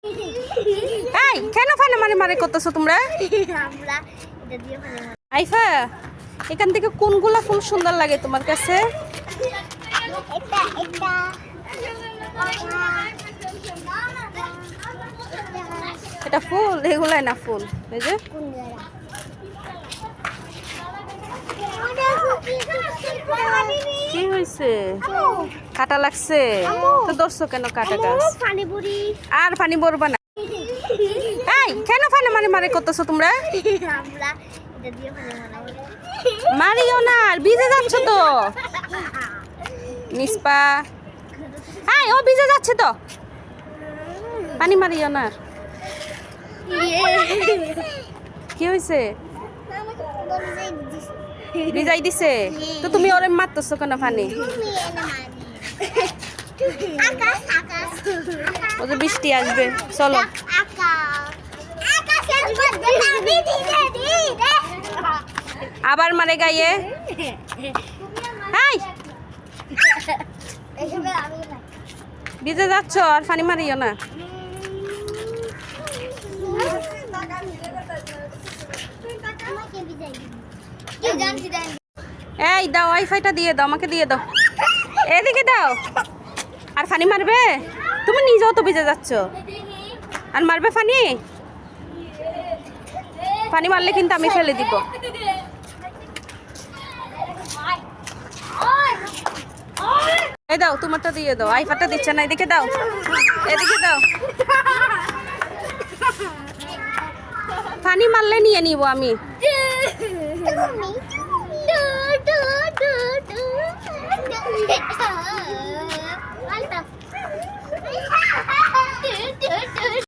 এই কেন ফানে মারে মারে করতেছো তোমরা? আইফা, এখান থেকে কোনগুলা ফুল সুন্দর লাগে তোমার কাছে? এটা ফুল, এগুলাই না ফুল। এই যে কি হয়েছে? কাটা লাগছে তো? ধরছো কেন কাটা গাছ? আর পানি ভরবা না। এই কেন ফানে মারে মারে করতেছো তোমরা? মারিও না, আর ভিজে যাচ্ছ তো। নিষ্পা, এই ও ভিজে যাচ্ছে তো, পানি মারিও না। কি হয়েছে? ভিজাই দিছে তো? তুমি ওরে মারতেছো কেন পানি? ও যে বৃষ্টি আসবে, চলো। আবার মারে গায়ে। ভিজে যাচ্ছ আর পানি মারিও না। এই দাও, ওয়াইফাইটা দিয়ে দাও, আমাকে দিয়ে দাও। এদিকে দাও। আর পানি মারবে? তুমি নিজেও তো ভিজে যাচ্ছ, আর মারবে পানি? পানি মারলে কিন্তু আমি ফেলে দিব। এই দাও, তোমারটা দিয়ে দাও। আইফাটা দিচ্ছে না, এদিকে দাও, এদিকে দাও। পানি মারলে নিয়ে নিব আমি।